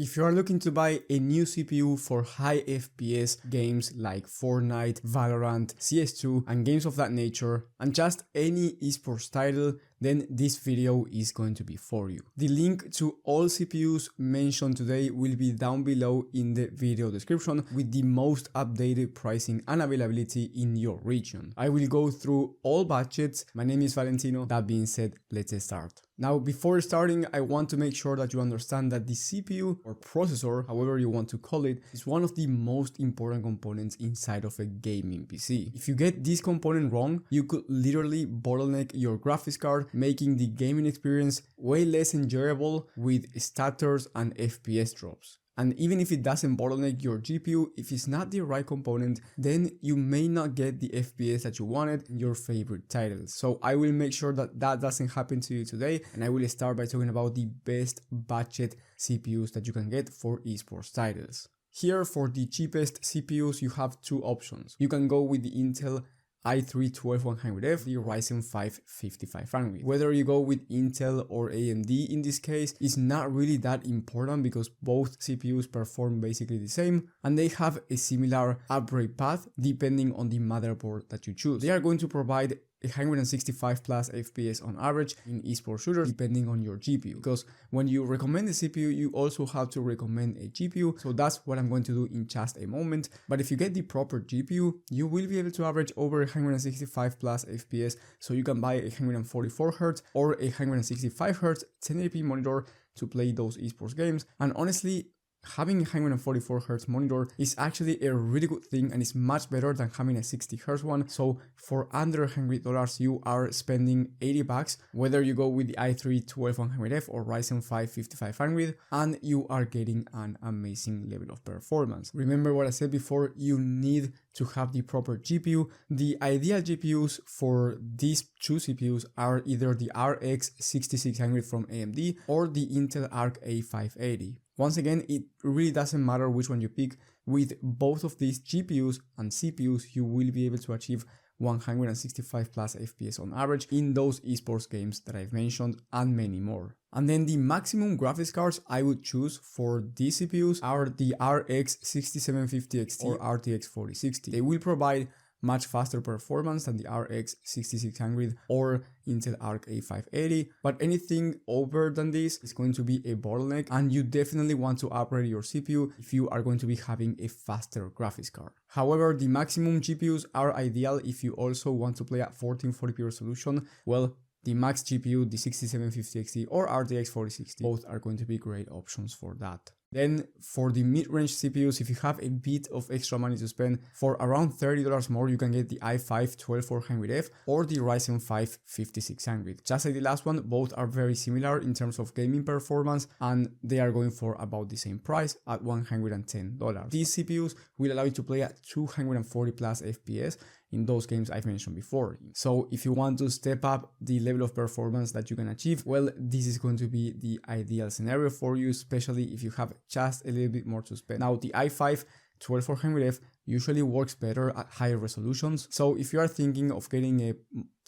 If you are looking to buy a new CPU for high FPS games like Fortnite, Valorant, CS2 and games of that nature, and just any esports title, then this video is going to be for you. The link to all CPUs mentioned today will be down below in the video description with the most updated pricing and availability in your region. I will go through all budgets. My name is Valentino. That being said, let's start. Now, before starting, I want to make sure that you understand that the CPU or processor, however you want to call it, is one of the most important components inside of a gaming PC. If you get this component wrong, you could literally bottleneck your graphics card, making the gaming experience way less enjoyable with stutters and FPS drops. And even if it doesn't bottleneck your GPU, if it's not the right component, then you may not get the FPS that you wanted in your favorite titles. So I will make sure that that doesn't happen to you today, and I will start by talking about the best budget CPUs that you can get for esports titles. Here, for the cheapest CPUs, you have two options. You can go with the Intel i3-12100F, the Ryzen 5 5500. Whether you go with Intel or AMD in this case is not really that important because both CPUs perform basically the same and they have a similar upgrade path depending on the motherboard that you choose. They are going to provide 165 plus FPS on average in esports shooters depending on your GPU, because when you recommend a CPU you also have to recommend a GPU, so that's what I'm going to do in just a moment. But if you get the proper GPU, you will be able to average over 165 plus FPS, so you can buy a 144Hz or a 165Hz 1080p monitor to play those esports games. And honestly, having a 144Hz monitor is actually a really good thing and it's much better than having a 60Hz one. So for under $100 you are spending $80 whether you go with the i3-12100F or Ryzen 5 5500, and you are getting an amazing level of performance. Remember what I said before, you need to have the proper GPU. The ideal GPUs for these two CPUs are either the RX 6600 from AMD or the Intel Arc A580. Once again, it really doesn't matter which one you pick. With both of these GPUs and CPUs, you will be able to achieve 165 plus FPS on average in those esports games that I've mentioned and many more. And then the maximum graphics cards I would choose for these CPUs are the RX 6750 XT or RTX 4060. They will provide much faster performance than the RX 6600 or Intel Arc A580, but anything over than this is going to be a bottleneck, and you definitely want to upgrade your CPU if you are going to be having a faster graphics card. However, the maximum GPUs are ideal if you also want to play at 1440p resolution. Well, the max GPU, the 6750 XT or RTX 4060, both are going to be great options for that. Then for the mid-range CPUs, if you have a bit of extra money to spend, for around $30 more, you can get the i5-12400F or the Ryzen 5 5600. Just like the last one, both are very similar in terms of gaming performance and they are going for about the same price at $110. These CPUs will allow you to play at 240 plus FPS in those games I've mentioned before. So if you want to step up the level of performance that you can achieve, well, this is going to be the ideal scenario for you, especially if you have just a little bit more to spend. Now, the i5-12400F usually works better at higher resolutions. So if you are thinking of getting a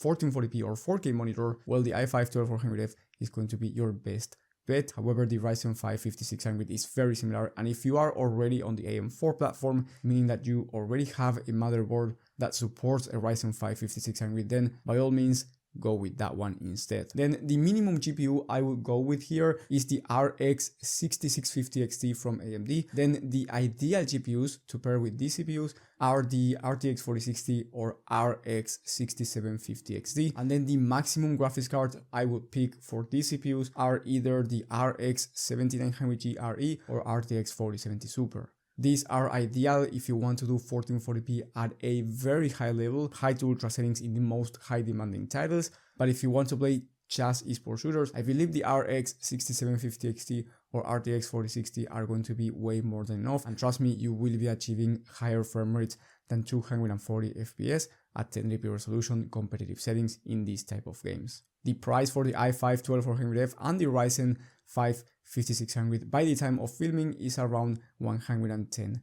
1440p or 4K monitor, well, the i5-12400F is going to be your best bet. However, the Ryzen 5 5600 is very similar, and if you are already on the AM4 platform, meaning that you already have a motherboard that supports a Ryzen 5 5600, then by all means go with that one instead. Then the minimum GPU I would go with here is the RX 6650 XT from AMD. Then the ideal GPUs to pair with these CPUs are the RTX 4060 or RX 6750 XT. And then the maximum graphics card I would pick for these CPUs are either the RX 7900G RE or RTX 4070 Super. These are ideal if you want to do 1440p at a very high level, high to ultra settings in the most high demanding titles. But if you want to play just esports shooters, I believe the RX 6750 XT or RTX 4060 are going to be way more than enough. And trust me, you will be achieving higher frame rates than 240 FPS at 1080p resolution competitive settings in these type of games. The price for the i5-12400F and the Ryzen 5 5600 by the time of filming is around $110.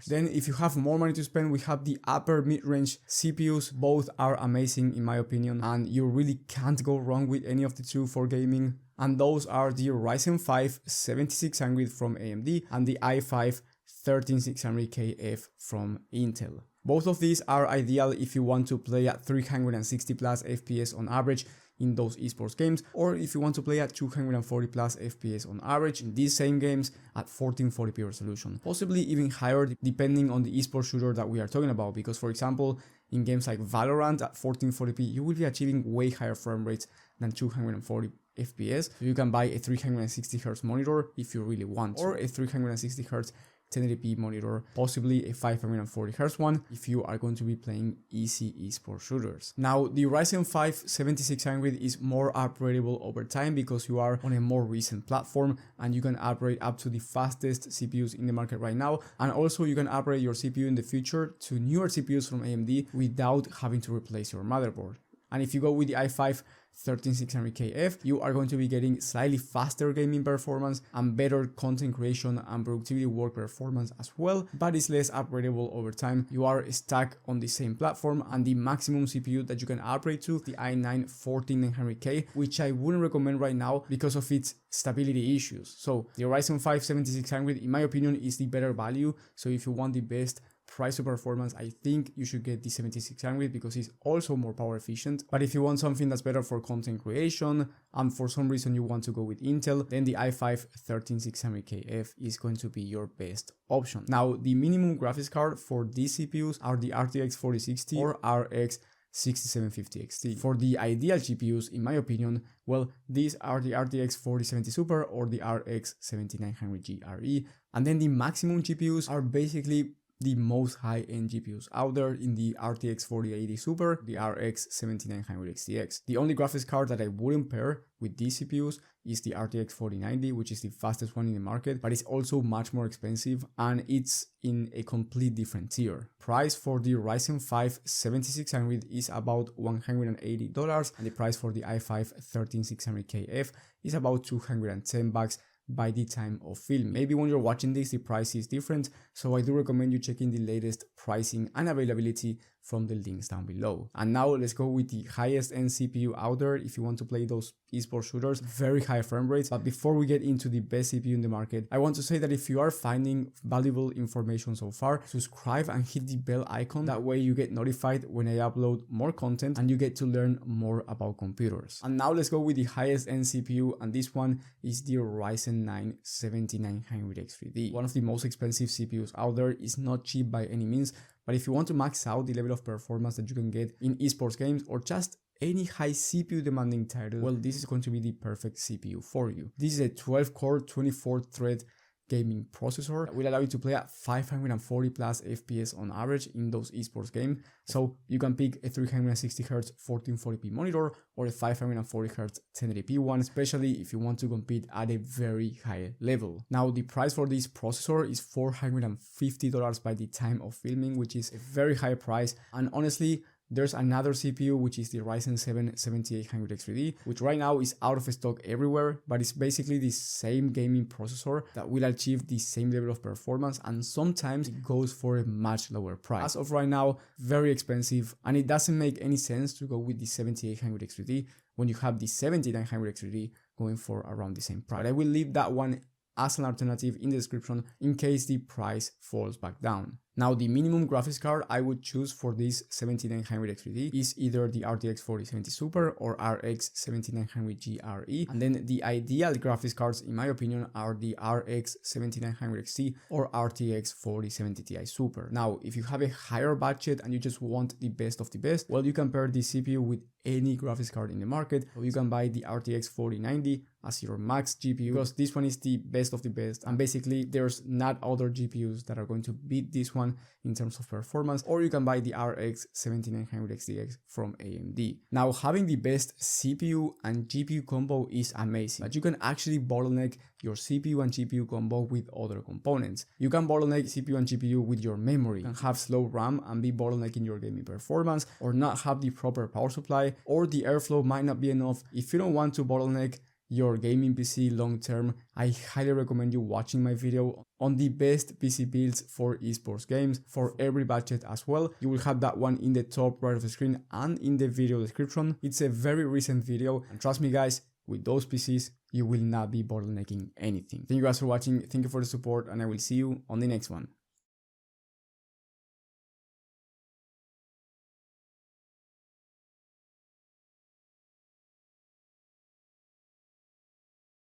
Then if you have more money to spend, we have the upper mid-range CPUs. Both are amazing in my opinion, and you really can't go wrong with any of the two for gaming. and those are the Ryzen 5 7600 from AMD and the i5 13600KF from Intel. Both of these are ideal if you want to play at 360 plus FPS on average in those esports games, or if you want to play at 240 plus FPS on average in these same games at 1440p resolution, possibly even higher depending on the esports shooter that we are talking about, because for example, in games like Valorant at 1440p, you will be achieving way higher frame rates than 240 FPS. So you can buy a 360Hz monitor if you really want, or a 360Hz 1080p monitor, possibly a 540Hz one if you are going to be playing easy esports shooters. Now, the Ryzen 5 7600 is more upgradable over time because you are on a more recent platform and you can upgrade up to the fastest CPUs in the market right now, and also you can upgrade your CPU in the future to newer CPUs from AMD without having to replace your motherboard. And if you go with the i5 13600KF, you are going to be getting slightly faster gaming performance and better content creation and productivity work performance as well, but it's less upgradable over time. You are stuck on the same platform, and the maximum CPU that you can upgrade to the i9 14900K, which I wouldn't recommend right now because of its stability issues. So the Ryzen 5 7600, in my opinion, is the better value. So if you want the best price to performance, I think you should get the 7600 because it's also more power efficient. But if you want something that's better for content creation and for some reason you want to go with Intel, then the i5 13600KF is going to be your best option. Now, the minimum graphics card for these CPUs are the RTX 4060 or RX 6750 XT. For the ideal GPUs, in my opinion, well, these are the RTX 4070 Super or the RX 7900G RE. And then the maximum GPUs are basically the most high-end GPUs out there in the RTX 4080 Super, the RX 7900 XTX. The only graphics card that I wouldn't pair with these CPUs is the RTX 4090, which is the fastest one in the market, but it's also much more expensive and it's in a complete different tier. Price for the Ryzen 5 7600 is about $180, and the price for the i5 13600KF is about $210 by the time of film. Maybe when you're watching this, the price is different, so I do recommend you checking the latest pricing and availability from the links down below. And now let's go with the highest end CPU out there if you want to play those esports shooters, very high frame rates. But before we get into the best CPU in the market, I want to say that if you are finding valuable information so far, subscribe and hit the bell icon. That way you get notified when I upload more content and you get to learn more about computers. And now let's go with the highest end CPU, and this one is the Ryzen 9 7900X3D. One of the most expensive CPUs out there. Is not cheap by any means, but if you want to max out the level of performance that you can get in esports games or just any high CPU demanding title, well, this is going to be the perfect CPU for you. This is a 12-core, 24-thread gaming processor that will allow you to play at 540 plus FPS on average in those esports games. So you can pick a 360Hz 1440p monitor or a 540Hz 1080p one, especially if you want to compete at a very high level. Now, the price for this processor is $450 by the time of filming, which is a very high price. And honestly, there's another CPU, which is the Ryzen 7 7800X3D, which right now is out of stock everywhere, but it's basically the same gaming processor that will achieve the same level of performance, and sometimes it goes for a much lower price. As of right now, very expensive, and it doesn't make any sense to go with the 7800X3D when you have the 7900X3D going for around the same price. But I will leave that one as an alternative in the description in case the price falls back down. Now, the minimum graphics card I would choose for this 7900X3D is either the RTX 4070 Super or RX 7900G RE, and then the ideal graphics cards in my opinion are the RX 7900 XT or RTX 4070 Ti Super. Now, if you have a higher budget and you just want the best of the best, well, you can pair the CPU with any graphics card in the market, or you can buy the RTX 4090 as your max GPU, because this one is the best of the best, and basically there's not other GPUs that are going to beat this one in terms of performance. Or you can buy the RX 7900 XTX from AMD. Now, having the best CPU and GPU combo is amazing, but you can actually bottleneck your CPU and GPU combo with other components. You can bottleneck CPU and GPU with your memory. You can have slow RAM and be bottlenecking your gaming performance, or not have the proper power supply, or the airflow might not be enough. If you don't want to bottleneck your gaming PC long term, I highly recommend you watching my video on the best PC builds for esports games for every budget as well. You will have that one in the top right of the screen and in the video description. It's a very recent video, and trust me guys, with those PCs, you will not be bottlenecking anything. Thank you guys for watching, thank you for the support, and I will see you on the next one.